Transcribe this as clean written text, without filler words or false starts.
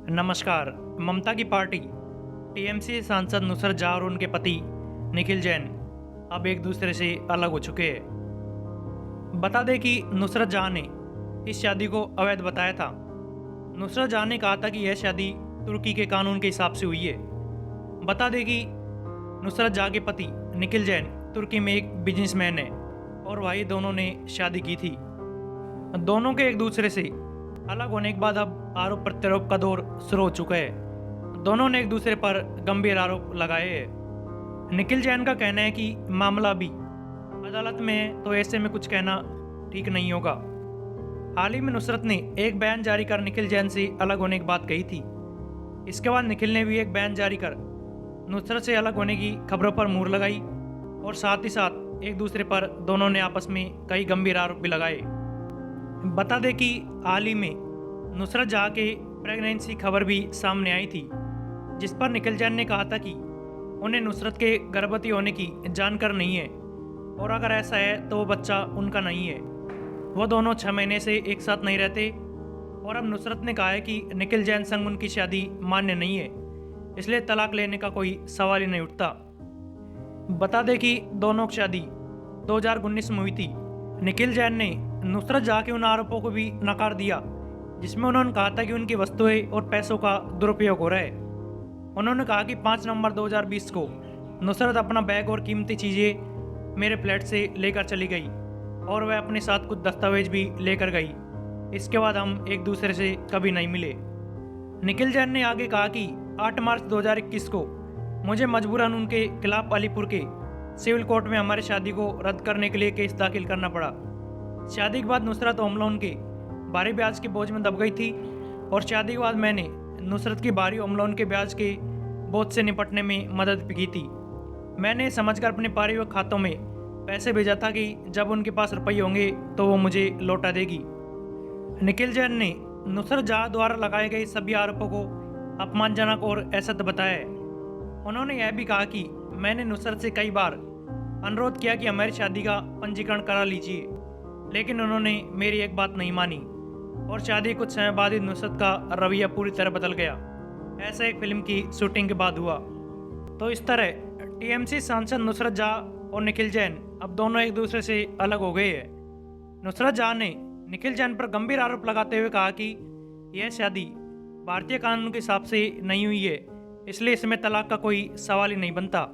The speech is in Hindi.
नमस्कार। ममता की पार्टी टीएमसी सांसद नुसरत जहाँ और उनके पति निखिल जैन अब एक दूसरे से अलग हो चुके हैं। बता दें कि नुसरत जहाँ ने इस शादी को अवैध बताया था। नुसरत जहाँ ने कहा था कि यह शादी तुर्की के कानून के हिसाब से हुई है। बता दें कि नुसरत जहाँ के पति निखिल जैन तुर्की में एक बिजनेसमैन है और वही दोनों ने शादी की थी। दोनों के एक दूसरे से अलग होने के बाद अब आरोप प्रत्यारोप का दौर शुरू हो चुका है। दोनों ने एक दूसरे पर गंभीर आरोप लगाए हैं। निखिल जैन का कहना है कि मामला भी अदालत में है, तो ऐसे में कुछ कहना ठीक नहीं होगा। हाल ही में नुसरत ने एक बयान जारी कर निखिल जैन से अलग होने की बात कही थी। इसके बाद निखिल ने भी एक बयान जारी कर नुसरत से अलग होने की खबरों पर मुहर लगाई और साथ ही साथ एक दूसरे पर दोनों ने आपस में कई गंभीर आरोप भी लगाए। बता दें कि हाल ही में नुसरत जहाँ के प्रेगनेंसी खबर भी सामने आई थी, जिस पर निखिल जैन ने कहा था कि उन्हें नुसरत के गर्भवती होने की जानकारी नहीं है और अगर ऐसा है तो वो बच्चा उनका नहीं है। वो दोनों 6 महीने से एक साथ नहीं रहते और अब नुसरत ने कहा है कि निखिल जैन संग उनकी शादी मान्य नहीं है, इसलिए तलाक लेने का कोई सवाल ही नहीं उठता। बता दें कि दोनों की शादी 2019 में हुई थी। निखिल जैन ने नुसरत जहाँ के उन आरोपों को भी नकार दिया जिसमें उन्होंने कहा था कि उनकी वस्तुएं और पैसों का दुरुपयोग हो रहा है। उन्होंने कहा कि 5 नवंबर 2020 को नुसरत अपना बैग और कीमती चीज़ें मेरे फ्लैट से लेकर चली गई और वह अपने साथ कुछ दस्तावेज भी लेकर गई। इसके बाद हम एक दूसरे से कभी नहीं मिले। निखिल जैन ने आगे कहा कि 8 मार्च 2021 को मुझे मजबूरन उनके खिलाफ अलीपुर के सिविल कोर्ट में हमारी शादी को रद्द करने के लिए केस दाखिल करना पड़ा। शादी के बाद नुसरत होम लोन के भारी ब्याज के बोझ में दब गई थी और शादी के बाद मैंने नुसरत की भारी होम लोन के ब्याज के बोझ से निपटने में मदद भी की थी। मैंने समझकर अपने पारिवारिक खातों में पैसे भेजा था कि जब उनके पास रुपये होंगे तो वो मुझे लौटा देगी। निखिल जैन ने नुसरत जहाँ द्वारा लगाए गए सभी आरोपों को अपमानजनक और असत्य बताया है। उन्होंने यह भी कहा कि मैंने नुसरत से कई बार अनुरोध किया कि हमारी शादी का पंजीकरण करा लीजिए, लेकिन उन्होंने मेरी एक बात नहीं मानी और शादी कुछ समय बाद ही नुसरत का रवैया पूरी तरह बदल गया। ऐसा एक फिल्म की शूटिंग के बाद हुआ। तो इस तरह टीएमसी सांसद नुसरत जहाँ और निखिल जैन अब दोनों एक दूसरे से अलग हो गए हैं। नुसरत जहाँ ने निखिल जैन पर गंभीर आरोप लगाते हुए कहा कि यह शादी भारतीय कानून के हिसाब से नहीं हुई है, इसलिए इसमें तलाक का कोई सवाल ही नहीं बनता।